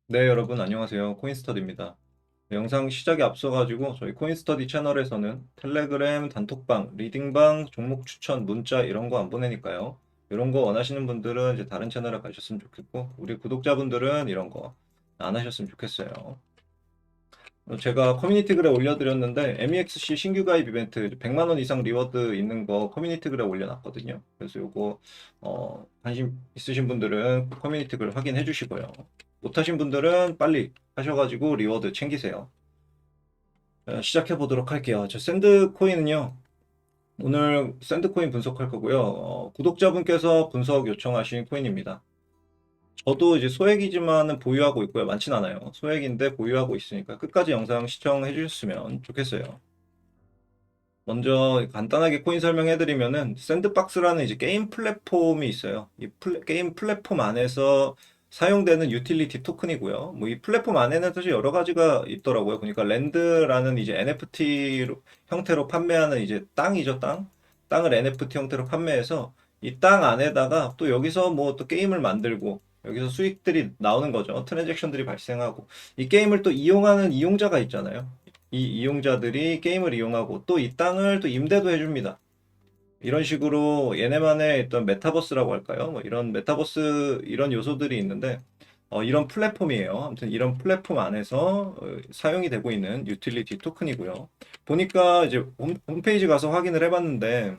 네, 여러분 안녕하세요. 코인스터디입니다. 영상 시작에 앞서가지고 저희 코인스터디 채널에서는 텔레그램, 단톡방, 리딩방, 종목 추천, 문자 이런 거 안 보내니까요. 이런 거 원하시는 분들은 이제 다른 채널에 가셨으면 좋겠고, 우리 구독자분들은 이런 거 안 하셨으면 좋겠어요. 제가 커뮤니티 글에 올려드렸는데 MEXC 신규 가입 이벤트 100만 원 이상 리워드 있는 거 커뮤니티 글에 올려놨거든요. 그래서 요거 관심 있으신 분들은 커뮤니티 글 확인해 주시고요. 못하신 분들은 빨리 하셔가지고 리워드 챙기세요. 시작해 보도록 할게요. 저 샌드코인은요. 오늘 샌드코인 분석할 거고요. 구독자분께서 분석 요청하신 코인입니다. 저도 이제 소액이지만은 보유하고 있고요. 많진 않아요. 소액인데 보유하고 있으니까 끝까지 영상 시청해 주셨으면 좋겠어요. 먼저 간단하게 코인 설명해 드리면은 샌드박스라는 이제 게임 플랫폼이 있어요. 게임 플랫폼 안에서 사용되는 유틸리티 토큰이고요. 뭐 이 플랫폼 안에는 사실 여러 가지가 있더라고요. 그러니까 랜드라는 이제 NFT 형태로 판매하는 이제 땅이죠, 땅. 땅을 NFT 형태로 판매해서 이 땅 안에다가 또 여기서 뭐 또 게임을 만들고 여기서 수익들이 나오는 거죠. 트랜잭션들이 발생하고 이 게임을 또 이용하는 이용자가 있잖아요. 이 이용자들이 게임을 이용하고 또 이 땅을 또 임대도 해줍니다. 이런 식으로 얘네만의 어떤 메타버스라고 할까요? 뭐 이런 메타버스 이런 요소들이 있는데 이런 플랫폼이에요. 아무튼 이런 플랫폼 안에서 사용이 되고 있는 유틸리티 토큰이고요. 보니까 이제 홈페이지 가서 확인을 해봤는데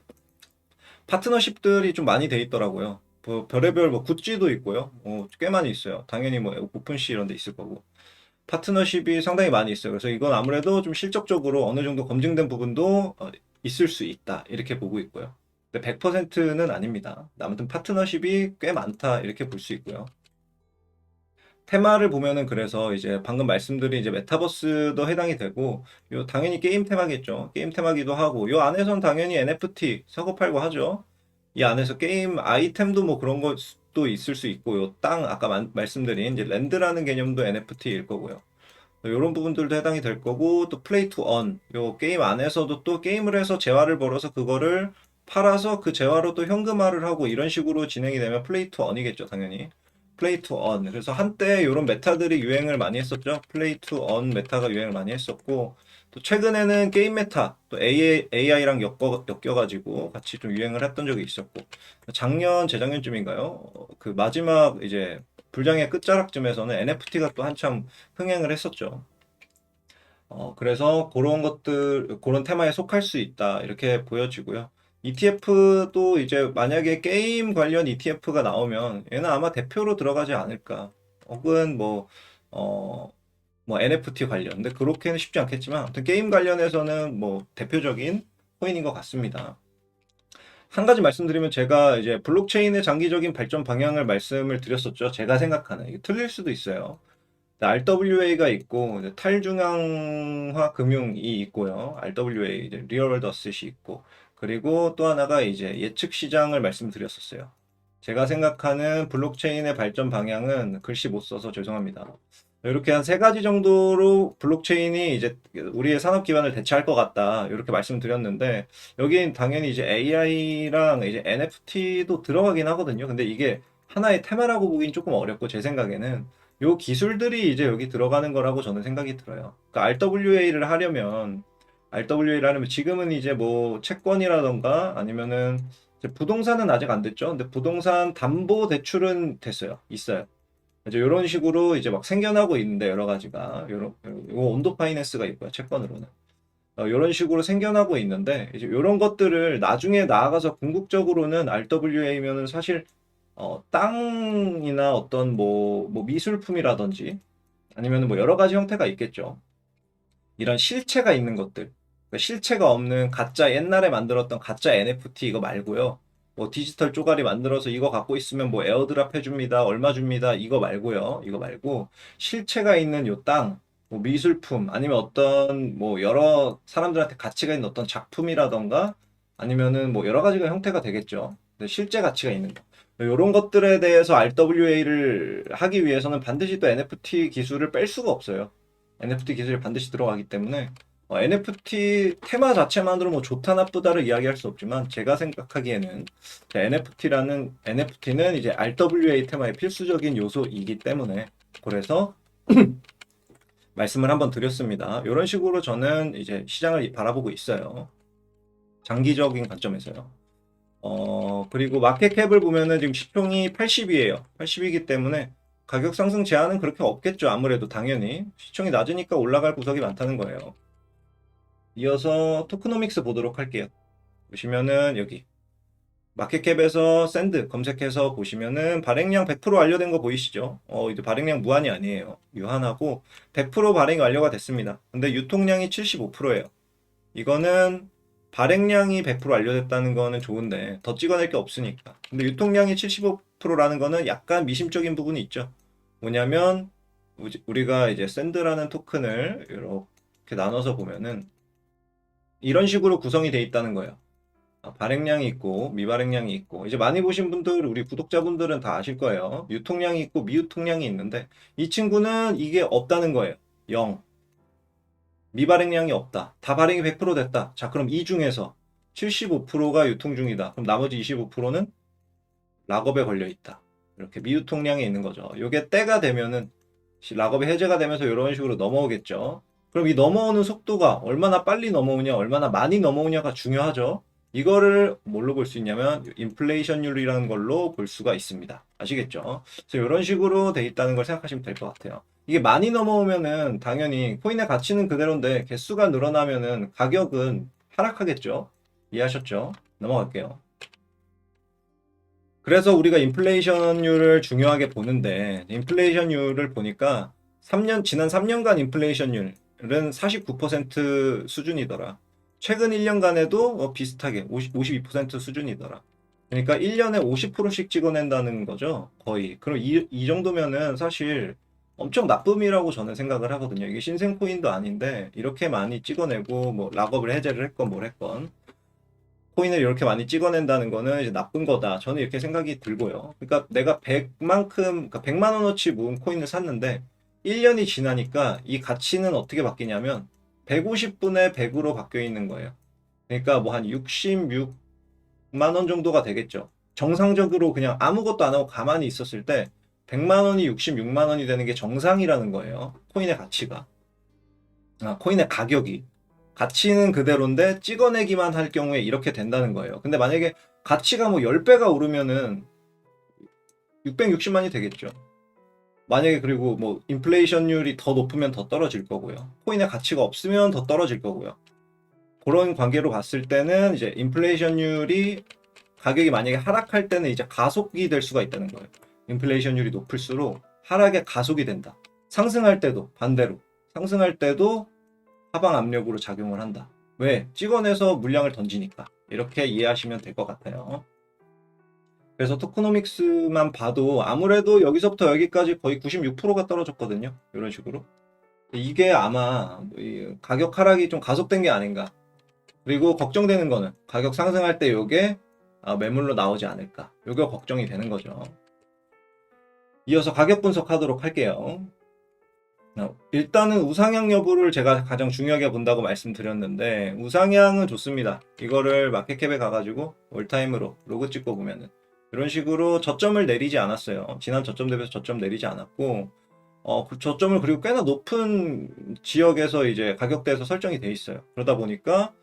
파트너십들이 좀 많이 돼 있더라고요. 뭐 별의별 뭐 굿즈도 있고요. 꽤 많이 있어요. 당연히 뭐 오픈시 이런 데 있을 거고. 파트너십이 상당히 많이 있어요. 그래서 이건 아무래도 좀 실적적으로 어느 정도 검증된 부분도 있을 수 있다. 이렇게 보고 있고요. 근데 100%는 아닙니다. 아무튼 파트너십이 꽤 많다. 이렇게 볼 수 있고요. 테마를 보면은 그래서 이제 방금 말씀드린 이제 메타버스도 해당이 되고, 요 당연히 게임 테마겠죠. 게임 테마기도 하고, 요 안에선 당연히 NFT 사고 팔고 하죠. 이 안에서 게임 아이템도 뭐 그런 것도 있을 수 있고, 요 땅 아까 말씀드린 이제 랜드라는 개념도 NFT일 거고요. 이런 부분들도 해당이 될 거고 또 플레이 투 언, 요 게임 안에서도 또 게임을 해서 재화를 벌어서 그거를 팔아서 그 재화로 또 현금화를 하고 이런 식으로 진행이 되면 플레이 투 언이겠죠, 당연히. 플레이 투 언. 그래서 한때 이런 메타들이 유행을 많이 했었죠. 플레이 투 언 메타가 유행을 많이 했었고 또 최근에는 게임 메타, 또 AI랑 엮여가지고 같이 좀 유행을 했던 적이 있었고 작년, 재작년쯤인가요? 그 마지막 이제 불장의 끝자락쯤에서는 NFT가 또 한참 흥행을 했었죠. 그래서 그런 것들, 그런 테마에 속할 수 있다. 이렇게 보여지고요. ETF도 이제 만약에 게임 관련 ETF가 나오면 얘는 아마 대표로 들어가지 않을까. 혹은 뭐 NFT 관련. 근데 그렇게는 쉽지 않겠지만, 아무튼 게임 관련해서는 뭐 대표적인 코인인 것 같습니다. 한 가지 말씀드리면 제가 이제 블록체인의 장기적인 발전 방향을 말씀을 드렸었죠. 제가 생각하는. 이게 틀릴 수도 있어요. RWA가 있고 이제 탈중앙화 금융이 있고요. RWA 이제 리얼월드 어셋이 있고 그리고 또 하나가 이제 예측 시장을 말씀드렸었어요. 제가 생각하는 블록체인의 발전 방향은 글씨 못 써서 죄송합니다. 이렇게 한 세 가지 정도로 블록체인이 이제 우리의 산업 기반을 대체할 것 같다. 이렇게 말씀드렸는데 여긴 당연히 이제 AI랑 이제 NFT도 들어가긴 하거든요. 근데 이게 하나의 테마라고 보긴 조금 어렵고 제 생각에는 요 기술들이 이제 여기 들어가는 거라고 저는 생각이 들어요. 그러니까 RWA를 하려면 지금은 이제 뭐 채권이라던가 아니면은 이제 부동산은 아직 안 됐죠. 근데 부동산 담보 대출은 됐어요. 있어요. 이제 이런 식으로 이제 막 생겨나고 있는데 여러 가지가 요런 요 온도 파이낸스가 있고요. 채권으로는. 이런 식으로 생겨나고 있는데 이제 이런 것들을 나중에 나아가서 궁극적으로는 RWA면은 사실 땅이나 어떤 뭐 미술품이라든지 아니면 뭐 여러 가지 형태가 있겠죠. 이런 실체가 있는 것들. 그러니까 실체가 없는 가짜 옛날에 만들었던 가짜 NFT 이거 말고요. 뭐 디지털 쪼가리 만들어서 이거 갖고 있으면 뭐 에어드랍 해줍니다. 얼마 줍니다. 이거 말고요. 이거 말고 실체가 있는 요 땅, 뭐 미술품 아니면 어떤 뭐 여러 사람들한테 가치가 있는 어떤 작품이라던가 아니면은 뭐 여러 가지가 형태가 되겠죠. 근데 실제 가치가 있는 거. 이런 것들에 대해서 RWA를 하기 위해서는 반드시 또 NFT 기술을 뺄 수가 없어요. NFT 기술이 반드시 들어가기 때문에 NFT 테마 자체만으로 뭐 좋다 나쁘다를 이야기할 수 없지만 제가 생각하기에는 NFT는 이제 RWA 테마의 필수적인 요소이기 때문에 그래서 말씀을 한번 드렸습니다. 이런 식으로 저는 이제 시장을 바라보고 있어요. 장기적인 관점에서요. 그리고 마켓캡을 보면은 지금 시총이 80이에요. 80이기 때문에 가격 상승 제한은 그렇게 없겠죠. 아무래도 당연히. 시총이 낮으니까 올라갈 구석이 많다는 거예요. 이어서 토크노믹스 보도록 할게요. 보시면은 여기 마켓캡에서 샌드 검색해서 보시면은 발행량 100% 완료된 거 보이시죠? 이제 발행량 무한이 아니에요. 유한하고 100% 발행이 완료가 됐습니다. 근데 유통량이 75%예요. 이거는 발행량이 100% 완료됐다는 거는 좋은데 더 찍어낼 게 없으니까. 근데 유통량이 75%라는 거는 약간 미심적인 부분이 있죠. 뭐냐면 우리가 이제 샌드라는 토큰을 이렇게 나눠서 보면은 이런 식으로 구성이 돼 있다는 거예요. 발행량이 있고 미발행량이 있고 이제 많이 보신 분들 우리 구독자분들은 다 아실 거예요. 유통량이 있고 미유통량이 있는데 이 친구는 이게 없다는 거예요. 0. 미발행량이 없다. 다 발행이 100% 됐다. 자, 그럼 이 중에서 75%가 유통 중이다. 그럼 나머지 25%는 락업에 걸려 있다. 이렇게 미유통량이 있는 거죠. 이게 때가 되면은 락업이 해제가 되면서 이런 식으로 넘어오겠죠. 그럼 이 넘어오는 속도가 얼마나 빨리 넘어오냐, 얼마나 많이 넘어오냐가 중요하죠. 이거를 뭘로 볼 수 있냐면 인플레이션율이라는 걸로 볼 수가 있습니다. 아시겠죠? 그래서 이런 식으로 돼 있다는 걸 생각하시면 될 것 같아요. 이게 많이 넘어오면은 당연히 코인의 가치는 그대로인데 개수가 늘어나면은 가격은 하락하겠죠. 이해하셨죠? 넘어갈게요. 그래서 우리가 인플레이션율을 중요하게 보는데 인플레이션율을 보니까 지난 3년간 인플레이션율은 49% 수준이더라. 최근 1년간에도 비슷하게 52% 수준이더라. 그러니까 1년에 50%씩 찍어낸다는 거죠. 거의. 그럼 이 정도면은 사실 엄청 나쁨이라고 저는 생각을 하거든요. 이게 신생 코인도 아닌데 이렇게 많이 찍어내고 뭐 락업을 해제를 했건 뭘 했건 코인을 이렇게 많이 찍어낸다는 거는 이제 나쁜 거다. 저는 이렇게 생각이 들고요. 그러니까 내가 100만 원어치 모은 코인을 샀는데 1년이 지나니까 이 가치는 어떻게 바뀌냐면 150분의 100으로 바뀌어 있는 거예요. 그러니까 뭐 한 66만 원 정도가 되겠죠. 정상적으로 그냥 아무것도 안 하고 가만히 있었을 때 100만 원이 66만 원이 되는 게 정상이라는 거예요. 코인의 가치가. 코인의 가격이. 가치는 그대로인데 찍어내기만 할 경우에 이렇게 된다는 거예요. 근데 만약에 가치가 뭐 10배가 오르면은 660만이 되겠죠. 만약에 그리고 뭐 인플레이션율이 더 높으면 더 떨어질 거고요. 코인의 가치가 없으면 더 떨어질 거고요. 그런 관계로 봤을 때는 이제 인플레이션율이 가격이 만약에 하락할 때는 이제 가속이 될 수가 있다는 거예요. 인플레이션율이 높을수록 하락의 가속이 된다. 상승할 때도 반대로 상승할 때도 하방 압력으로 작용을 한다. 왜? 찍어내서 물량을 던지니까. 이렇게 이해하시면 될 것 같아요. 그래서 토크노믹스만 봐도 아무래도 여기서부터 여기까지 거의 96%가 떨어졌거든요. 이런 식으로. 이게 아마 가격 하락이 좀 가속된 게 아닌가. 그리고 걱정되는 거는 가격 상승할 때 이게 매물로 나오지 않을까. 이게 걱정이 되는 거죠. 이어서 가격 분석하도록 할게요. 일단은 우상향 여부를 제가 가장 중요하게 본다고 말씀드렸는데 우상향은 좋습니다. 이거를 마켓캡에 가가지고 올타임으로 로그 찍고 보면은 이런 식으로 저점을 내리지 않았어요. 지난 저점 대비해서 저점 내리지 않았고 그 저점을 그리고 꽤나 높은 지역에서 이제 가격대에서 설정이 돼 있어요. 그러다 보니까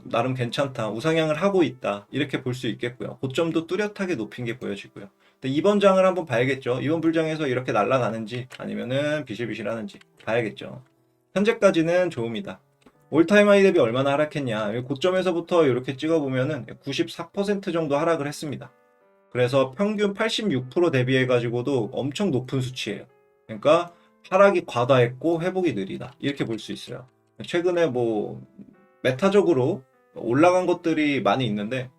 나름 괜찮다. 우상향을 하고 있다. 이렇게 볼 수 있겠고요. 고점도 뚜렷하게 높인 게 보여지고요. 근데 이번 장을 한번 봐야겠죠. 이번 불장에서 이렇게 날아가는지 아니면은 비실비실하는지 봐야겠죠. 현재까지는 좋습니다. 올타임 하이 대비 얼마나 하락했냐. 고점에서부터 이렇게 찍어보면은 94% 정도 하락을 했습니다. 그래서 평균 86% 대비해가지고도 엄청 높은 수치예요. 그러니까 하락이 과다했고 회복이 느리다. 이렇게 볼 수 있어요. 최근에 뭐 메타적으로 올라간 것들이 많이 있는데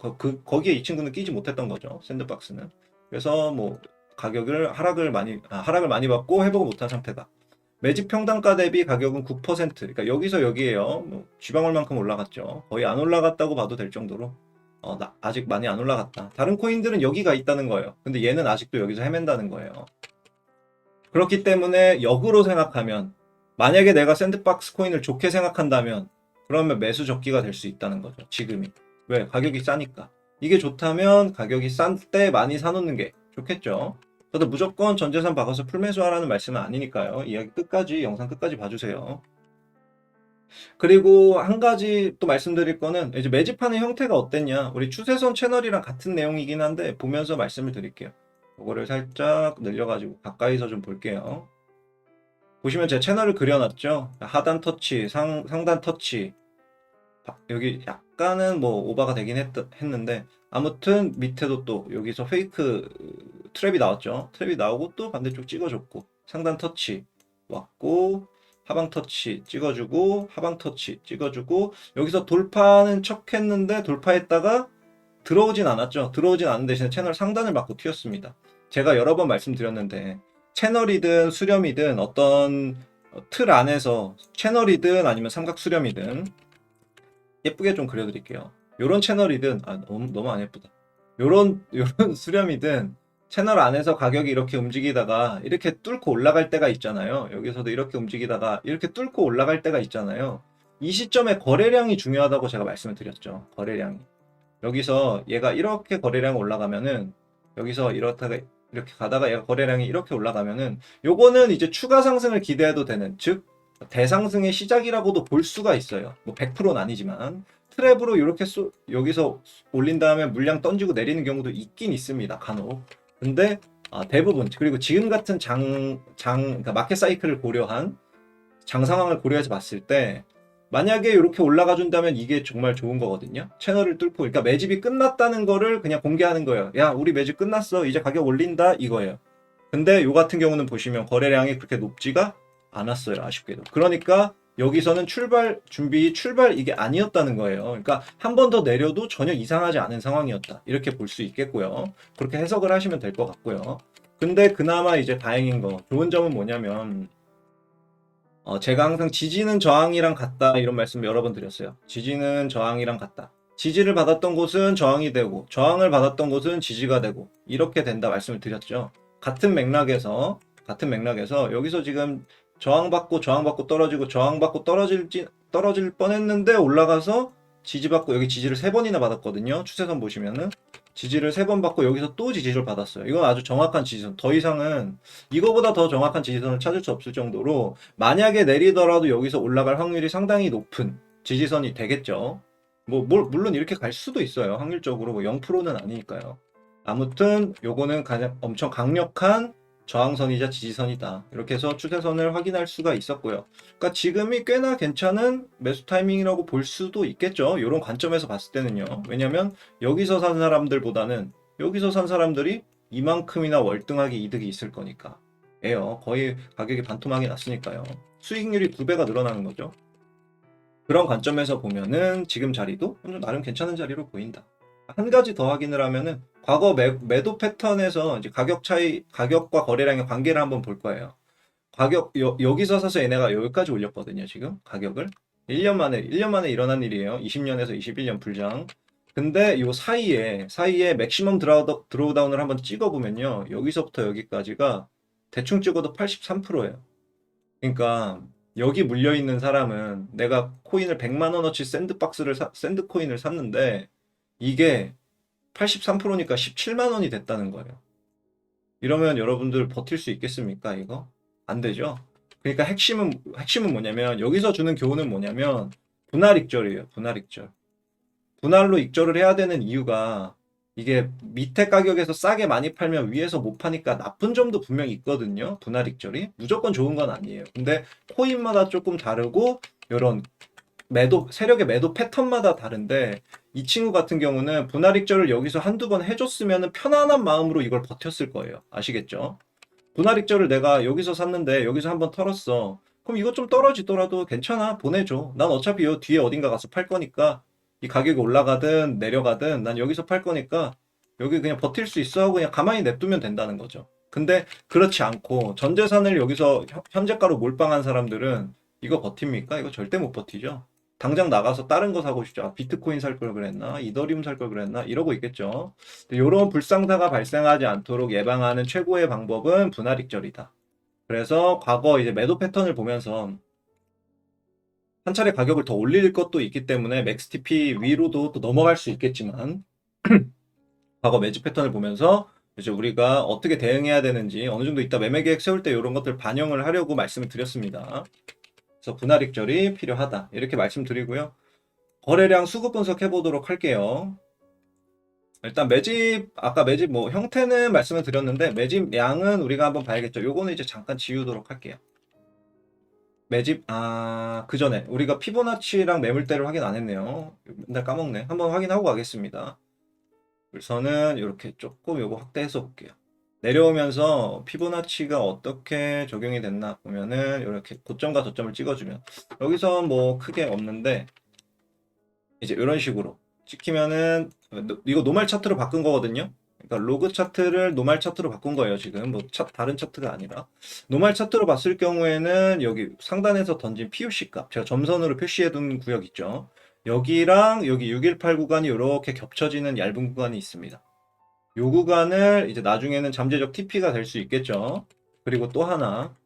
거기에 이 친구는 끼지 못했던 거죠. 샌드박스는. 그래서 뭐 가격을 하락을 많이 받고 회복을 못한 상태다. 매집 평단가 대비 가격은 9%. 그러니까 여기서 여기에요. 뭐 쥐방울만큼 올라갔죠. 거의 안 올라갔다고 봐도 될 정도로 아직 많이 안 올라갔다. 다른 코인들은 여기가 있다는 거예요. 근데 얘는 아직도 여기서 헤맨다는 거예요. 그렇기 때문에 역으로 생각하면 만약에 내가 샌드박스 코인을 좋게 생각한다면 그러면 매수 적기가 될 수 있다는 거죠. 지금이. 왜? 가격이 싸니까. 이게 좋다면 가격이 싼 때 많이 사놓는 게 좋겠죠. 저도 무조건 전 재산 박아서 풀매수하라는 말씀은 아니니까요. 이야기 끝까지, 영상 끝까지 봐주세요. 그리고 한 가지 또 말씀드릴 거는 이제 매집하는 형태가 어땠냐. 우리 추세선 채널이랑 같은 내용이긴 한데 보면서 말씀을 드릴게요. 이거를 살짝 늘려가지고 가까이서 좀 볼게요. 보시면 제 채널을 그려놨죠. 하단 터치, 상단 터치. 여기 약간은 뭐 오버가 되긴 했는데 아무튼 밑에도 또 여기서 페이크 트랩이 나왔죠. 트랩이 나오고 또 반대쪽 찍어줬고 상단 터치 왔고 하방 터치 찍어주고 하방 터치 찍어주고 여기서 돌파하는 척 했는데 돌파했다가 들어오진 않았죠. 들어오진 않은 대신에 채널 상단을 맞고 튀었습니다. 제가 여러 번 말씀드렸는데 채널이든 수렴이든 어떤 틀 안에서 채널이든 아니면 삼각 수렴이든 예쁘게 좀 그려드릴게요. 요런 채널이든 너무 안 예쁘다. 요런 수렴이든 채널 안에서 가격이 이렇게 움직이다가 이렇게 뚫고 올라갈 때가 있잖아요. 여기서도 이렇게 움직이다가 이렇게 뚫고 올라갈 때가 있잖아요. 이 시점에 거래량이 중요하다고 제가 말씀을 드렸죠. 거래량이. 여기서 얘가 이렇게 거래량 올라가면은 여기서 이렇게 가다가 얘가 거래량이 이렇게 올라가면은 요거는 이제 추가 상승을 기대해도 되는, 즉 대상승의 시작이라고도 볼 수가 있어요. 뭐 100%는 아니지만 트랩으로 이렇게 여기서 올린 다음에 물량 던지고 내리는 경우도 있긴 있습니다. 간혹. 근데 대부분, 그리고 지금 같은 그러니까 마켓 사이클을 고려한 장 상황을 고려해서 봤을 때 만약에 이렇게 올라가 준다면 이게 정말 좋은 거거든요. 채널을 뚫고, 그러니까 매집이 끝났다는 거를 그냥 공개하는 거예요. 야, 우리 매집 끝났어. 이제 가격 올린다 이거예요. 근데 요 같은 경우는 보시면 거래량이 그렇게 높지가 않았어요. 아쉽게도. 그러니까 여기서는 출발 이게 아니었다는 거예요. 그러니까 한 번 더 내려도 전혀 이상하지 않은 상황이었다. 이렇게 볼 수 있겠고요. 그렇게 해석을 하시면 될 것 같고요. 근데 그나마 이제 다행인 거, 좋은 점은 뭐냐면 제가 항상 지지는 저항이랑 같다 이런 말씀 여러 번 드렸어요. 지지는 저항이랑 같다. 지지를 받았던 곳은 저항이 되고 저항을 받았던 곳은 지지가 되고 이렇게 된다 말씀을 드렸죠. 같은 맥락에서 여기서 지금 저항받고 떨어지고 떨어질 뻔했는데 올라가서 지지받고 여기 지지를 3번이나 받았거든요. 추세선 보시면은 지지를 3번 받고 여기서 또 지지를 받았어요. 이건 아주 정확한 지지선. 더 이상은 이거보다 더 정확한 지지선을 찾을 수 없을 정도로 만약에 내리더라도 여기서 올라갈 확률이 상당히 높은 지지선이 되겠죠. 물론 이렇게 갈 수도 있어요. 확률적으로 뭐 0%는 아니니까요. 아무튼 요거는 가장 엄청 강력한 저항선이자 지지선이다. 이렇게 해서 추세선을 확인할 수가 있었고요. 그러니까 지금이 꽤나 괜찮은 매수 타이밍이라고 볼 수도 있겠죠. 이런 관점에서 봤을 때는요. 왜냐면 여기서 산 사람들보다는 여기서 산 사람들이 이만큼이나 월등하게 이득이 있을 거니까. 예요. 거의 가격이 반토막이 났으니까요. 수익률이 2배가 늘어나는 거죠. 그런 관점에서 보면은 지금 자리도 나름 괜찮은 자리로 보인다. 한 가지 더 확인을 하면은 과거 매도 패턴에서 이제 가격과 거래량의 관계를 한번 볼 거예요. 여기서 사서 얘네가 여기까지 올렸거든요, 지금 가격을. 1년 만에 일어난 일이에요. 20년에서 21년 불장. 근데 요 사이에 맥시멈 드로우다운을 한번 찍어보면요. 여기서부터 여기까지가 대충 찍어도 83%예요. 그러니까 여기 물려 있는 사람은 내가 코인을 100만 원어치 샌드 코인을 샀는데 이게 83%니까 17만 원이 됐다는 거예요. 이러면 여러분들 버틸 수 있겠습니까, 이거? 안 되죠? 그러니까 핵심은 뭐냐면, 여기서 주는 교훈은 뭐냐면, 분할 익절이에요, 분할 익절. 분할로 익절을 해야 되는 이유가, 이게 밑에 가격에서 싸게 많이 팔면 위에서 못 파니까 나쁜 점도 분명히 있거든요, 분할 익절이. 무조건 좋은 건 아니에요. 근데 코인마다 조금 다르고, 이런 세력의 매도 패턴마다 다른데, 이 친구 같은 경우는 분할 익절을 여기서 한두 번 해줬으면 편안한 마음으로 이걸 버텼을 거예요. 아시겠죠? 분할 익절을 내가 여기서 샀는데 여기서 한번 털었어. 그럼 이거 좀 떨어지더라도 괜찮아. 보내줘. 난 어차피 요 뒤에 어딘가 가서 팔 거니까 이 가격이 올라가든 내려가든 난 여기서 팔 거니까 여기 그냥 버틸 수 있어 하고 그냥 가만히 냅두면 된다는 거죠. 근데 그렇지 않고 전 재산을 여기서 현재가로 몰빵한 사람들은 이거 버팁니까? 이거 절대 못 버티죠. 당장 나가서 다른 거 사고 싶죠. 비트코인 살 걸 그랬나? 이더리움 살 걸 그랬나? 이러고 있겠죠. 이런 불상사가 발생하지 않도록 예방하는 최고의 방법은 분할 익절이다. 그래서 과거 이제 매도 패턴을 보면서 한 차례 가격을 더 올릴 것도 있기 때문에 맥스티피 위로도 또 넘어갈 수 있겠지만 과거 매집 패턴을 보면서 이제 우리가 어떻게 대응해야 되는지 어느 정도 이따 매매 계획 세울 때 이런 것들 반영을 하려고 말씀을 드렸습니다. 그래서 분할 익절이 필요하다. 이렇게 말씀드리고요. 거래량 수급 분석해 보도록 할게요. 일단 매집, 아까 매집 뭐 형태는 말씀을 드렸는데 매집량은 우리가 한번 봐야겠죠. 요거는 이제 잠깐 지우도록 할게요. 매집, 그 전에 우리가 피보나치랑 매물대를 확인 안 했네요. 맨날 까먹네. 한번 확인하고 가겠습니다. 우선은 이렇게 조금 요거 확대해서 볼게요. 내려오면서 피보나치가 어떻게 적용이 됐나 보면은 이렇게 고점과 저점을 찍어주면 여기서 뭐 크게 없는데 이제 이런 식으로 찍히면은 이거 노말 차트로 바꾼 거거든요. 그러니까 로그 차트를 노말 차트로 바꾼 거예요. 지금 뭐 다른 차트가 아니라 노말 차트로 봤을 경우에는 여기 상단에서 던진 POC 값 제가 점선으로 표시해 둔 구역 있죠. 여기랑 여기 618 구간이 이렇게 겹쳐지는 얇은 구간이 있습니다. 이 구간을 이제 나중에는 잠재적 TP가 될 수 있겠죠. 그리고 또 하나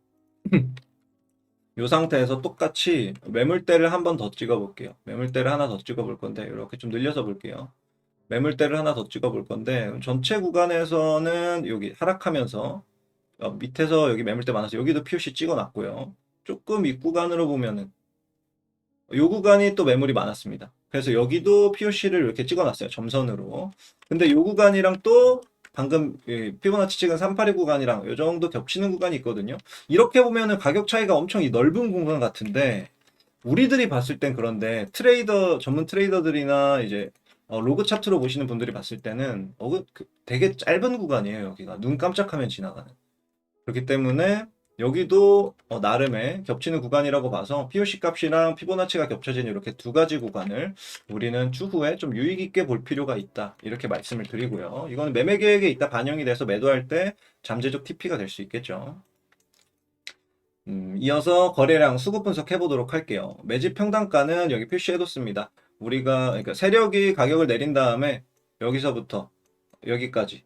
이 상태에서 똑같이 매물대를 한 번 더 찍어 볼게요. 매물대를 하나 더 찍어 볼 건데 이렇게 좀 늘려서 볼게요. 매물대를 하나 더 찍어 볼 건데 전체 구간에서는 여기 하락하면서 밑에서 여기 매물대 많아서 여기도 POC 찍어 놨고요. 조금 윗구간으로 보면은 이 구간이 또 매물이 많았습니다. 그래서 여기도 POC를 이렇게 찍어 놨어요. 점선으로. 근데 이 구간이랑 또 방금 피보나치 찍은 382 구간이랑 이 정도 겹치는 구간이 있거든요. 이렇게 보면은 가격 차이가 엄청 넓은 구간 같은데 우리들이 봤을 땐 그런데 트레이더 전문 트레이더들이나 이제 로그 차트로 보시는 분들이 봤을 때는 되게 짧은 구간이에요. 여기가 눈 깜짝하면 지나가는. 그렇기 때문에 여기도 나름의 겹치는 구간이라고 봐서 POC 값이랑 피보나치가 겹쳐진 이렇게 두 가지 구간을 우리는 추후에 좀 유의 깊게 볼 필요가 있다. 이렇게 말씀을 드리고요. 이거는 매매 계획에 이따 반영이 돼서 매도할 때 잠재적 TP가 될 수 있겠죠. 이어서 거래량 수급 분석해 보도록 할게요. 매집 평단가는 여기 표시해뒀습니다. 우리가 그러니까 세력이 가격을 내린 다음에 여기서부터 여기까지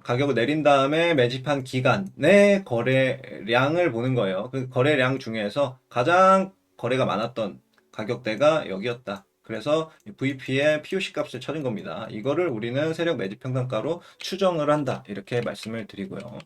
가격을 내린 다음에 매집한 기간의 거래량을 보는 거예요. 그 거래량 중에서 가장 거래가 많았던 가격대가 여기였다. 그래서 VP의 POC 값을 찾은 겁니다. 이거를 우리는 세력 매집 평단가로 추정을 한다. 이렇게 말씀을 드리고요.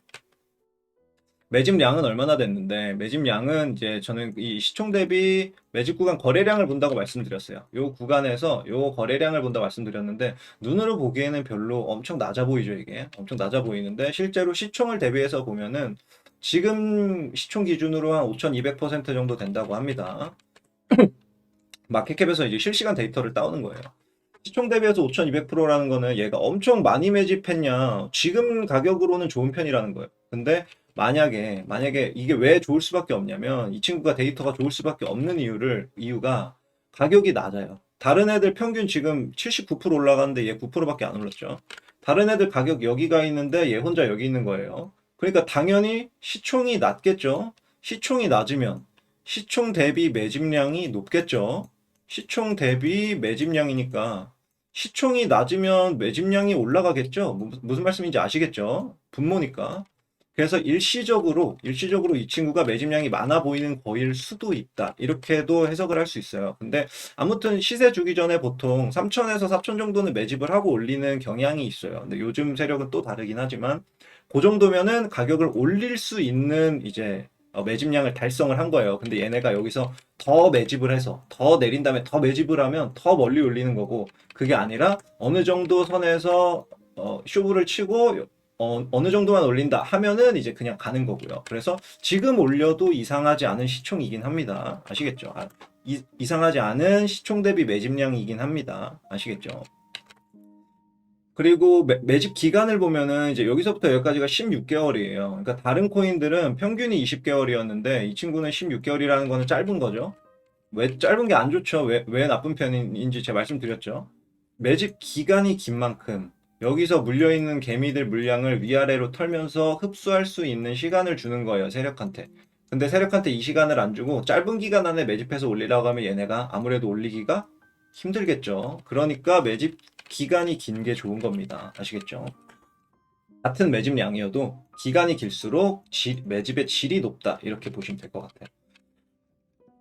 매집량은 얼마나 됐는데 매집량은 이제 저는 이 시총 대비 매집 구간 거래량을 본다고 말씀드렸어요. 요 구간에서 요 거래량을 본다고 말씀드렸는데 눈으로 보기에는 별로 엄청 낮아 보이죠. 이게 엄청 낮아 보이는데 실제로 시총을 대비해서 보면은 지금 시총 기준으로 한 5200% 정도 된다고 합니다. 마켓캡에서 이제 실시간 데이터를 따오는 거예요. 시총 대비해서 5200%라는 거는 얘가 엄청 많이 매집했냐 지금 가격으로는 좋은 편이라는 거예요. 근데 만약에 이게 왜 좋을 수밖에 없냐면 이 친구가 데이터가 좋을 수밖에 없는 이유가 가격이 낮아요. 다른 애들 평균 지금 79% 올라가는데 얘 9%밖에 안 올랐죠. 다른 애들 가격 여기가 있는데 얘 혼자 여기 있는 거예요. 그러니까 당연히 시총이 낮겠죠. 시총이 낮으면 시총 대비 매집량이 높겠죠. 시총 대비 매집량이니까 시총이 낮으면 매집량이 올라가겠죠. 무슨 말씀인지 아시겠죠? 분모니까. 그래서 일시적으로 이 친구가 매집량이 많아 보이는 거일 수도 있다. 이렇게도 해석을 할 수 있어요. 근데 아무튼 시세 주기 전에 보통 3천에서 4천 정도는 매집을 하고 올리는 경향이 있어요. 근데 요즘 세력은 또 다르긴 하지만 그 정도면은 가격을 올릴 수 있는 이제 매집량을 달성을 한 거예요. 근데 얘네가 여기서 더 매집을 해서 더 내린 다음에 더 매집을 하면 더 멀리 올리는 거고 그게 아니라 어느 정도 선에서 쇼부를 치고 어느 정도만 올린다 하면은 이제 그냥 가는 거고요. 그래서 지금 올려도 이상하지 않은 시총이긴 합니다. 아시겠죠? 이상하지 않은 시총 대비 매집량이긴 합니다. 아시겠죠? 그리고 매집 기간을 보면은 이제 여기서부터 여기까지가 16개월이에요. 그러니까 다른 코인들은 평균이 20개월이었는데 이 친구는 16개월이라는 거는 짧은 거죠. 왜 짧은 게 안 좋죠? 왜 나쁜 편인지 제가 말씀드렸죠. 매집 기간이 긴 만큼 여기서 물려있는 개미들 물량을 위아래로 털면서 흡수할 수 있는 시간을 주는 거예요, 세력한테. 근데 세력한테 이 시간을 안 주고 짧은 기간 안에 매집해서 올리라고 하면 얘네가 아무래도 올리기가 힘들겠죠. 그러니까 매집 기간이 긴 게 좋은 겁니다. 아시겠죠? 같은 매집량이어도 기간이 길수록 매집의 질이 높다. 이렇게 보시면 될 것 같아요.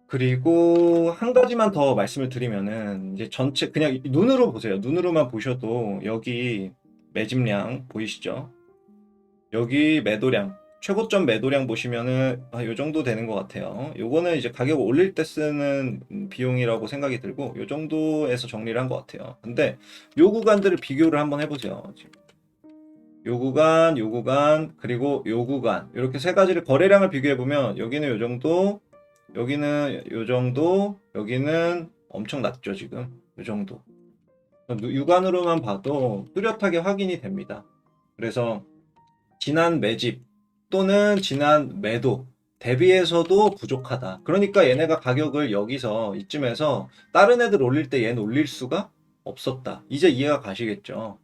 그리고 한 가지만 더 말씀을 드리면은 이제 전체 그냥 눈으로 보세요. 눈으로만 보셔도 여기 매집량 보이시죠? 여기 매도량, 최고점 매도량 보시면은 요 정도 되는 것 같아요. 요거는 이제 가격 올릴 때 쓰는 비용이라고 생각이 들고 요 정도에서 정리를 한 것 같아요. 근데 요 구간들을 비교를 한번 해보세요. 지금 요 구간, 요 구간, 그리고 요 구간 이렇게 세 가지를 거래량을 비교해 보면 여기는 요 정도, 여기는 요 정도, 여기는 엄청 낮죠 지금 요 정도. 육안으로만 봐도 뚜렷하게 확인이 됩니다. 그래서 지난 매집 또는 지난 매도 대비해서도 부족하다. 그러니까 얘네가 가격을 여기서 이쯤에서 다른 애들 올릴 때 얘는 올릴 수가 없었다. 이제 이해가 가시겠죠?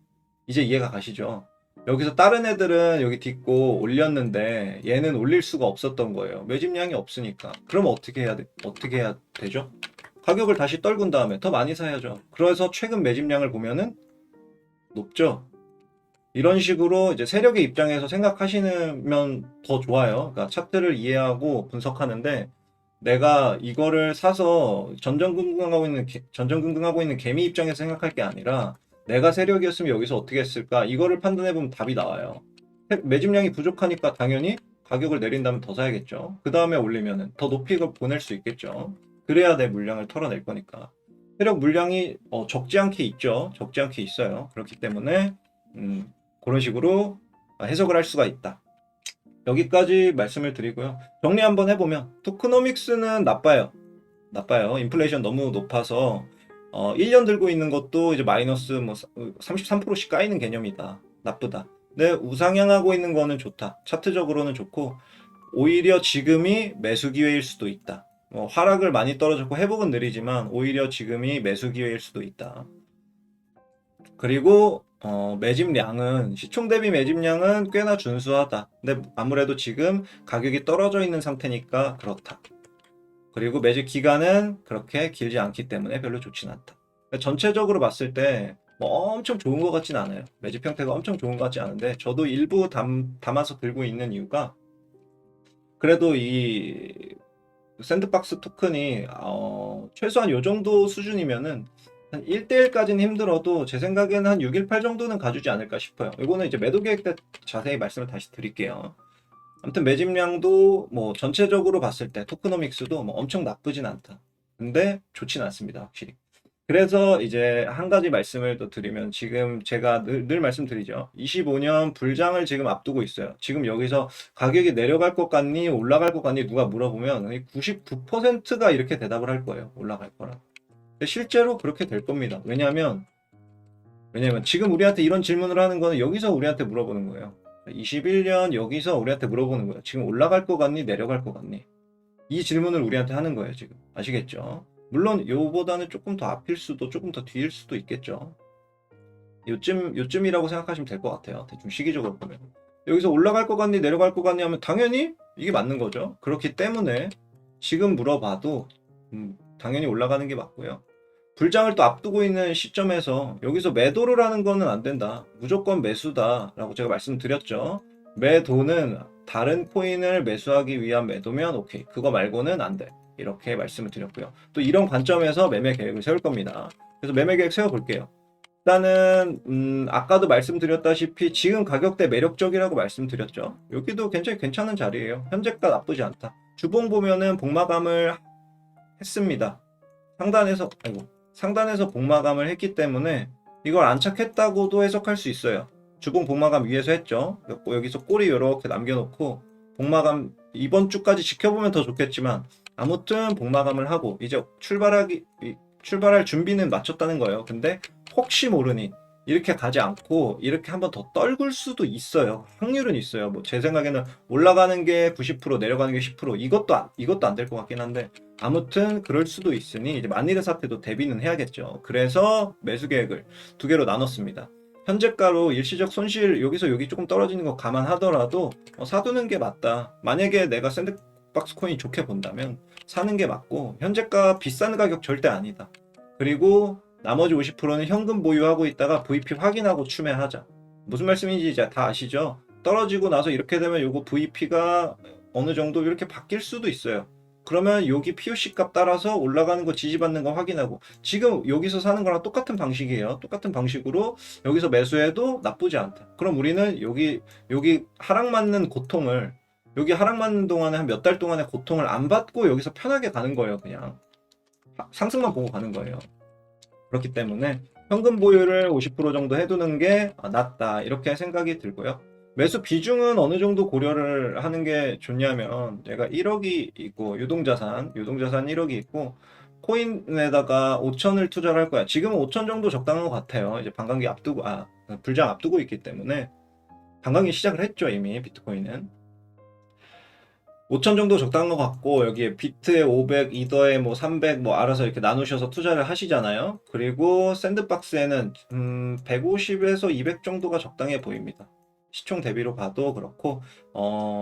이제 이해가 가시죠? 여기서 다른 애들은 여기 딛고 올렸는데 얘는 올릴 수가 없었던 거예요. 매집량이 없으니까. 그러면 어떻게 해야 되죠? 가격을 다시 떨군 다음에 더 많이 사야죠. 그래서 최근 매집량을 보면은 높죠. 이런 식으로 이제 세력의 입장에서 생각하시면 더 좋아요. 그러니까 차트를 이해하고 분석하는데 내가 이거를 사서 전전긍긍하고 있는 개미 입장에서 생각할 게 아니라 내가 세력이었으면 여기서 어떻게 했을까? 이거를 판단해 보면 답이 나와요. 매집량이 부족하니까 당연히 가격을 내린다면 더 사야겠죠. 그 다음에 올리면은 더 높이 보낼 수 있겠죠. 그래야 내 물량을 털어낼 거니까. 세력 물량이 적지 않게 있죠. 적지 않게 있어요. 그렇기 때문에 그런 식으로 해석을 할 수가 있다. 여기까지 말씀을 드리고요. 정리 한번 해보면 토크노믹스는 나빠요. 나빠요. 인플레이션 너무 높아서 1년 들고 있는 것도 이제 마이너스 뭐 33%씩 까이는 개념이다. 나쁘다. 근데 우상향하고 있는 거는 좋다. 차트적으로는 좋고 오히려 지금이 매수 기회일 수도 있다. 하락을 많이 떨어졌고 회복은 느리지만 오히려 지금이 매수 기회일 수도 있다. 그리고 매집량은 시총 대비 매집량은 꽤나 준수하다. 근데 아무래도 지금 가격이 떨어져 있는 상태니까 그렇다. 그리고 매집 기간은 그렇게 길지 않기 때문에 별로 좋진 않다. 전체적으로 봤을 때 뭐 엄청 좋은 것 같진 않아요. 매집 형태가 엄청 좋은 것 같지 않은데 저도 일부 담아서 들고 있는 이유가 그래도 이 샌드박스 토큰이 최소한 요 정도 수준이면은 한 1대1까지는 힘들어도 제 생각에는 한 618 정도는 가주지 않을까 싶어요. 이거는 이제 매도 계획 때 자세히 말씀을 다시 드릴게요. 아무튼 매집량도 뭐 전체적으로 봤을 때 토크노믹스도 뭐 엄청 나쁘진 않다. 근데 좋진 않습니다, 확실히. 그래서 이제 한 가지 말씀을 또 드리면 지금 제가 늘 말씀드리죠. 25년 불장을 지금 앞두고 있어요. 지금 여기서 가격이 내려갈 것 같니? 올라갈 것 같니? 누가 물어보면 99%가 이렇게 대답을 할 거예요. 올라갈 거라. 실제로 그렇게 될 겁니다. 왜냐하면 지금 우리한테 이런 질문을 하는 거는 여기서 우리한테 물어보는 거예요. 21년 여기서 우리한테 물어보는 거예요. 지금 올라갈 것 같니? 내려갈 것 같니? 이 질문을 우리한테 하는 거예요, 지금. 아시겠죠? 물론 요보다는 조금 더 앞일 수도 조금 더 뒤일 수도 있겠죠. 요쯤이라고 생각하시면 될 것 같아요. 대충 시기적으로 보면. 여기서 올라갈 것 같니? 내려갈 것 같니? 하면 당연히 이게 맞는 거죠. 그렇기 때문에 지금 물어봐도 당연히 올라가는 게 맞고요. 불장을 또 앞두고 있는 시점에서 여기서 매도를 하는 거는 안 된다. 무조건 매수다라고 제가 말씀드렸죠. 매도는 다른 코인을 매수하기 위한 매도면 오케이. 그거 말고는 안 돼. 이렇게 말씀을 드렸고요. 또 이런 관점에서 매매 계획을 세울 겁니다. 그래서 매매 계획 세워볼게요. 일단은 아까도 말씀드렸다시피 지금 가격대 매력적이라고 말씀드렸죠. 여기도 굉장히 괜찮은 자리예요. 현재가 나쁘지 않다. 주봉 보면은 복마감을 했습니다. 상단에서 복마감을 했기 때문에 이걸 안착했다고도 해석할 수 있어요. 주봉 복마감 위에서 했죠. 여기서 꼬리 이렇게 남겨놓고 복마감 이번 주까지 지켜보면 더 좋겠지만 아무튼 복마감을 하고 이제 출발할 준비는 마쳤다는 거예요. 근데 혹시 모르니 이렇게 가지 않고 이렇게 한번 더 떨굴 수도 있어요. 확률은 있어요. 뭐 제 생각에는 올라가는 게 90% 내려가는 게 10% 이것도 안 될 것 같긴 한데 아무튼 그럴 수도 있으니 이제 만일의 사태도 대비는 해야겠죠. 그래서 매수 계획을 두 개로 나눴습니다. 현재가로 일시적 손실 여기서 여기 조금 떨어지는 거 감안하더라도 사두는 게 맞다. 만약에 내가 샌드박스 코인 좋게 본다면 사는 게 맞고 현재가 비싼 가격 절대 아니다. 그리고 나머지 50%는 현금 보유하고 있다가 VP 확인하고 추매하자. 무슨 말씀인지 이제 다 아시죠? 떨어지고 나서 이렇게 되면 요거 VP가 어느 정도 이렇게 바뀔 수도 있어요. 그러면 여기 POC 값 따라서 올라가는 거 지지받는 거 확인하고 지금 여기서 사는 거랑 똑같은 방식이에요. 똑같은 방식으로 여기서 매수해도 나쁘지 않다. 그럼 우리는 여기 하락 맞는 고통을 여기 하락 맞는 동안에 한 몇 달 동안의 고통을 안 받고 여기서 편하게 가는 거예요. 그냥 상승만 보고 가는 거예요. 그렇기 때문에 현금 보유를 50% 정도 해두는 게 낫다 이렇게 생각이 들고요. 매수 비중은 어느 정도 고려를 하는 게 좋냐면 내가 1억이 있고 유동자산 1억이 있고 코인에다가 5천을 투자를 할 거야. 지금은 5천 정도 적당한 것 같아요. 이제 반감기 앞두고 불장 앞두고 있기 때문에 반감기 시작을 했죠 이미 비트코인은. 5천 정도 적당한 것 같고 여기에 비트에 500, 이더에 뭐 300 뭐 알아서 이렇게 나누셔서 투자를 하시잖아요. 그리고 샌드박스에는 150에서 200 정도가 적당해 보입니다. 시총 대비로 봐도 그렇고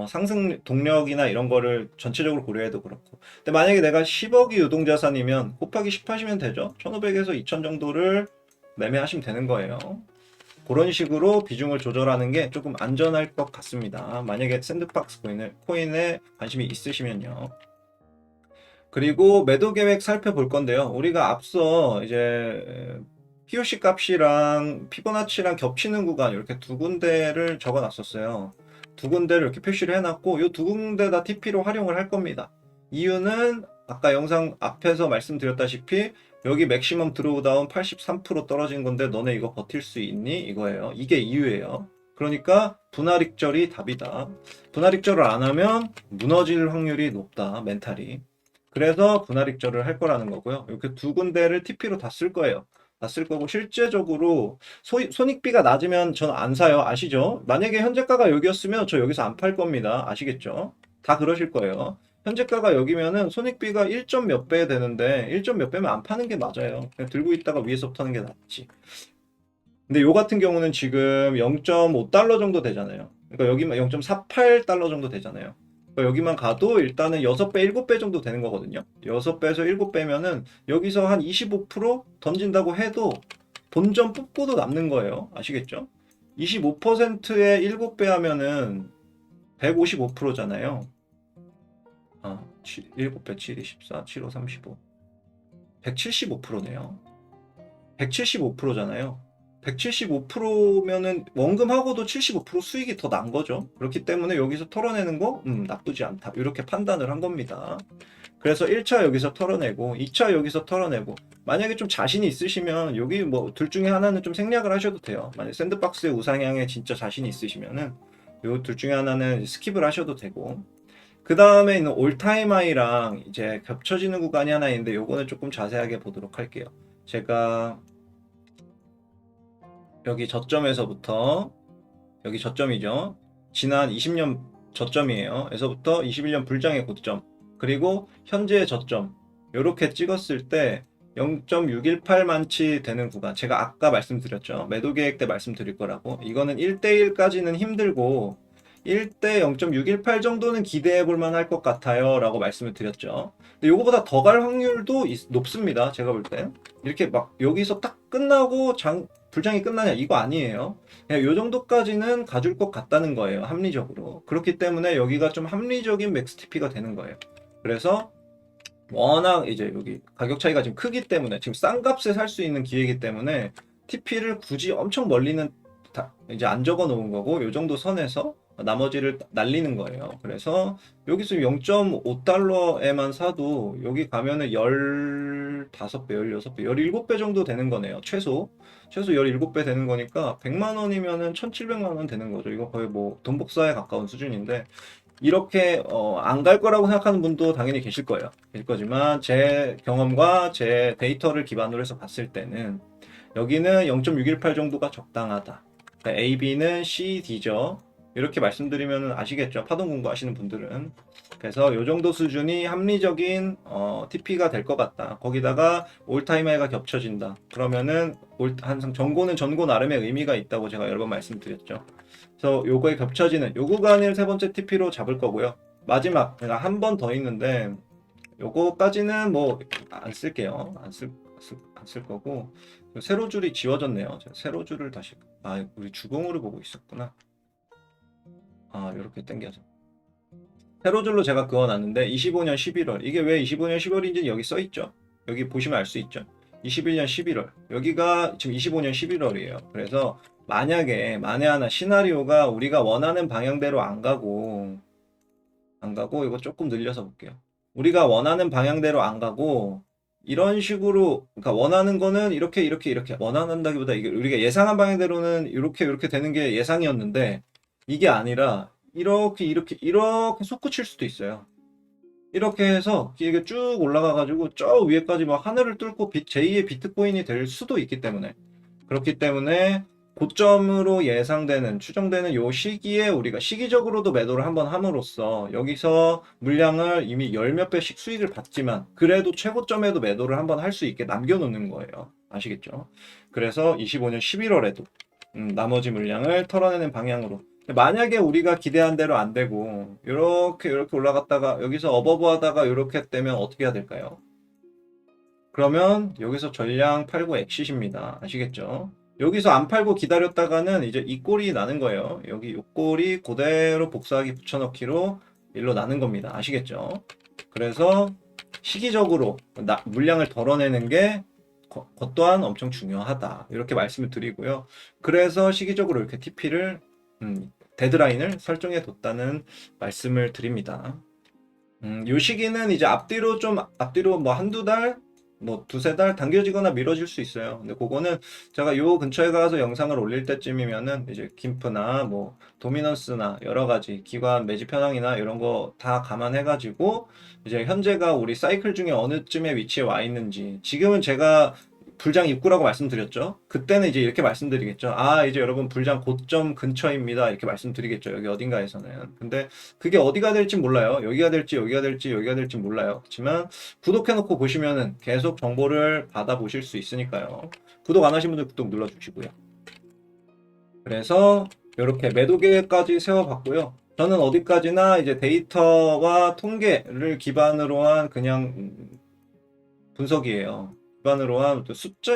상승 동력이나 이런 거를 전체적으로 고려해도 그렇고. 근데 만약에 내가 10억이 유동자산이면 곱하기 10 하시면 되죠. 1,500에서 2,000 정도를 매매하시면 되는 거예요. 그런 식으로 비중을 조절하는 게 조금 안전할 것 같습니다. 만약에 샌드박스 코인에 관심이 있으시면요. 그리고 매도 계획 살펴볼 건데요. 우리가 앞서 이제 POC 값이랑 피보나치랑 겹치는 구간 이렇게 두 군데를 적어 놨었어요. 두 군데를 이렇게 표시를 해놨고 이 두 군데 다 TP로 활용을 할 겁니다. 이유는 아까 영상 앞에서 말씀드렸다시피 여기 맥시멈 드로우다운 83% 떨어진 건데 너네 이거 버틸 수 있니? 이거예요. 이게 이유예요. 그러니까 분할익절이 답이다. 분할익절을 안 하면 무너질 확률이 높다. 멘탈이. 그래서 분할익절을 할 거라는 거고요. 이렇게 두 군데를 TP로 다 쓸 거예요. 다 쓸 거고 실제적으로 손익비가 낮으면 저는 안 사요. 아시죠? 만약에 현재가가 여기였으면 저 여기서 안 팔 겁니다. 아시겠죠? 다 그러실 거예요. 현재가가 여기면은 손익비가 1점 몇 배 되는데 1점 몇 배면 안 파는 게 맞아요. 그냥 들고 있다가 위에서부터 하는 게 낫지. 근데 요 같은 경우는 지금 0.5달러 정도 되잖아요. 그러니까 여기만 0.48달러 정도 되잖아요. 그러니까 여기만 가도 일단은 6배, 7배 정도 되는 거거든요. 6배에서 7배면은 여기서 한 25% 던진다고 해도 본전 뽑고도 남는 거예요. 아시겠죠? 25%에 7배 하면은 155%잖아요. 7배 7, 24, 7, 5, 35. 175%네요. 175%잖아요. 175%면은 원금하고도 75% 수익이 더 난 거죠. 그렇기 때문에 여기서 털어내는 거 나쁘지 않다. 이렇게 판단을 한 겁니다. 그래서 1차 여기서 털어내고 2차 여기서 털어내고 만약에 좀 자신이 있으시면 여기 뭐 둘 중에 하나는 좀 생략을 하셔도 돼요. 만약 샌드박스의 우상향에 진짜 자신이 있으시면은 요 둘 중에 하나는 스킵을 하셔도 되고 그 다음에 있는 올타임 하이랑 이제 겹쳐지는 구간이 하나 있는데 요거는 조금 자세하게 보도록 할게요. 제가 여기 저점에서부터 여기 저점이죠. 지난 20년 저점이에요. 에서부터 21년 불장의 고점 그리고 현재의 저점 이렇게 찍었을 때 0.618만치 되는 구간 제가 아까 말씀드렸죠. 매도 계획 때 말씀드릴 거라고 이거는 1대1까지는 힘들고 1대 0.618 정도는 기대해 볼 만할 것 같아요 라고 말씀을 드렸죠. 근데 요거보다 더 갈 확률도 높습니다. 제가 볼 때 이렇게 막 여기서 딱 끝나고 불장이 끝나냐 이거 아니에요. 그냥 요 정도까지는 가줄 것 같다는 거예요. 합리적으로. 그렇기 때문에 여기가 좀 합리적인 맥스 TP가 되는 거예요. 그래서 워낙 이제 여기 가격 차이가 지금 크기 때문에 지금 싼 값에 살 수 있는 기회이기 때문에 TP를 굳이 엄청 멀리는 이제 안 적어 놓은 거고 요 정도 선에서 나머지를 날리는 거예요. 그래서 여기서 0.5달러에만 사도 여기 가면은 15배, 16배, 17배 정도 되는 거네요. 최소 17배 되는 거니까 100만 원이면은 1,700만 원 되는 거죠. 이거 거의 뭐 돈 복사에 가까운 수준인데 이렇게 안 갈 거라고 생각하는 분도 당연히 계실 거예요. 계실 거지만 제 경험과 제 데이터를 기반으로 해서 봤을 때는 여기는 0.618 정도가 적당하다. 그러니까 A, B는 C, D죠. 이렇게 말씀드리면 아시겠죠. 파동 공부하시는 분들은. 그래서 이 정도 수준이 합리적인 TP가 될 것 같다. 거기다가 올타임 하이가 겹쳐진다. 그러면은 항상 전고는 전고 나름의 의미가 있다고 제가 여러 번 말씀드렸죠. 그래서 요거에 겹쳐지는 요 구간을 세 번째 TP로 잡을 거고요. 마지막 제가 한 번 더 있는데 요거까지는 뭐 안 쓸게요. 안 쓸 거고 세로 줄이 지워졌네요. 세로 줄을 다시 우리 주봉으로 보고 있었구나. 이렇게 당겨서 세로줄로 제가 그어놨는데 25년 11월 이게 왜 25년 10월인지 여기 써있죠. 여기 보시면 알 수 있죠. 21년 11월 여기가 지금 25년 11월이에요. 그래서 만에 하나 시나리오가 우리가 원하는 방향대로 안 가고 이거 조금 늘려서 볼게요. 우리가 원하는 방향대로 안 가고 이런 식으로 그러니까 원하는 거는 이렇게 원한다기보다 이게 우리가 예상한 방향대로는 이렇게 되는 게 예상이었는데 이게 아니라 이렇게 솟구칠 수도 있어요. 이렇게 해서 이게 쭉 올라가 가지고 저 위에까지 막 하늘을 뚫고 제2의 비트코인이 될 수도 있기 때문에 그렇기 때문에 고점으로 예상되는 추정되는 요 시기에 우리가 시기적으로도 매도를 한번 함으로써 여기서 물량을 이미 열 몇 배씩 수익을 받지만 그래도 최고점에도 매도를 한번 할 수 있게 남겨놓는 거예요. 아시겠죠? 그래서 25년 11월에도 나머지 물량을 털어내는 방향으로 만약에 우리가 기대한 대로 안 되고 이렇게 올라갔다가 여기서 어버브 하다가 이렇게 되면 어떻게 해야 될까요? 그러면 여기서 전량 팔고 엑시십니다. 아시겠죠? 여기서 안 팔고 기다렸다가는 이제 이 꼴이 나는 거예요. 여기 이 꼴이 그대로 복사하기 붙여넣기로 일로 나는 겁니다. 아시겠죠? 그래서 시기적으로 물량을 덜어내는 게 그것 또한 엄청 중요하다. 이렇게 말씀을 드리고요. 그래서 시기적으로 이렇게 TP를 데드라인을 설정해 뒀다는 말씀을 드립니다. 요 시기는 이제 앞뒤로 뭐 한두 달, 뭐 두세 달 당겨지거나 미뤄질 수 있어요. 근데 그거는 제가 요 근처에 가서 영상을 올릴 때쯤이면은 이제 김프나 뭐 도미넌스나 여러 가지 기관 매집 현황이나 이런 거 다 감안해가지고 이제 현재가 우리 사이클 중에 어느 쯤에 위치해 와 있는지 지금은 제가 불장 입구라고 말씀드렸죠. 그때는 이제 이렇게 말씀드리겠죠. 아, 이제 여러분 불장 고점 근처입니다. 이렇게 말씀드리겠죠. 여기 어딘가에서는. 근데 그게 어디가 될지 몰라요. 여기가 될지 여기가 될지 몰라요. 그렇지만 구독해놓고 보시면은 계속 정보를 받아보실 수 있으니까요. 구독 안 하신 분들 구독 눌러주시고요. 그래서 이렇게 매도 계획까지 세워봤고요. 저는 어디까지나 이제 데이터와 통계를 기반으로 한 그냥 분석이에요. 기반으로 한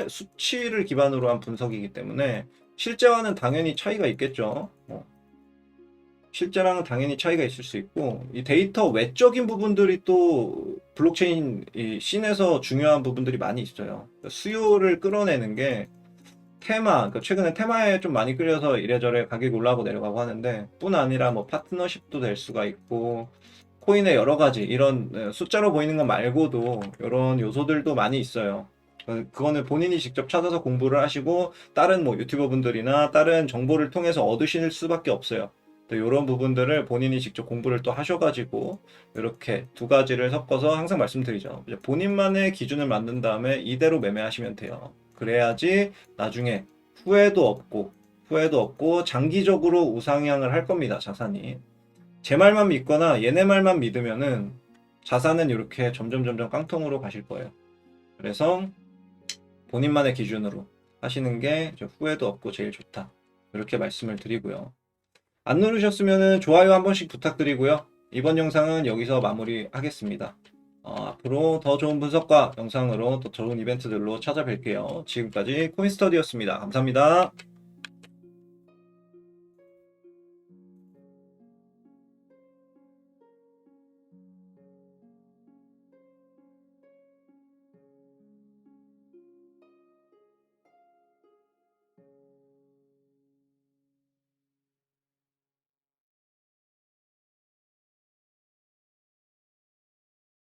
수치를 기반으로 한 분석이기 때문에 실제와는 당연히 차이가 있겠죠. 실제랑은 당연히 차이가 있을 수 있고 이 데이터 외적인 부분들이 또 블록체인 이 씬에서 중요한 부분들이 많이 있어요. 수요를 끌어내는 게 그러니까 최근에 테마에 좀 많이 끌려서 이래저래 가격이 올라가고 내려가고 하는데 뿐 아니라 뭐 파트너십도 될 수가 있고 코인의 여러 가지 이런 숫자로 보이는 것 말고도 이런 요소들도 많이 있어요. 그거는 본인이 직접 찾아서 공부를 하시고 다른 뭐 유튜버 분들이나 다른 정보를 통해서 얻으실 수밖에 없어요. 또 이런 부분들을 본인이 직접 공부를 또 하셔가지고 이렇게 두 가지를 섞어서 항상 말씀드리죠. 이제 본인만의 기준을 만든 다음에 이대로 매매하시면 돼요. 그래야지 나중에 후회도 없고 장기적으로 우상향을 할 겁니다, 자산이. 제 말만 믿거나 얘네 말만 믿으면은 자산은 이렇게 점점 깡통으로 가실 거예요. 그래서 본인만의 기준으로 하시는 게 후회도 없고 제일 좋다. 이렇게 말씀을 드리고요. 안 누르셨으면 좋아요 한 번씩 부탁드리고요. 이번 영상은 여기서 마무리하겠습니다. 앞으로 더 좋은 분석과 영상으로 더 좋은 이벤트들로 찾아뵐게요. 지금까지 코인스터디였습니다. 감사합니다.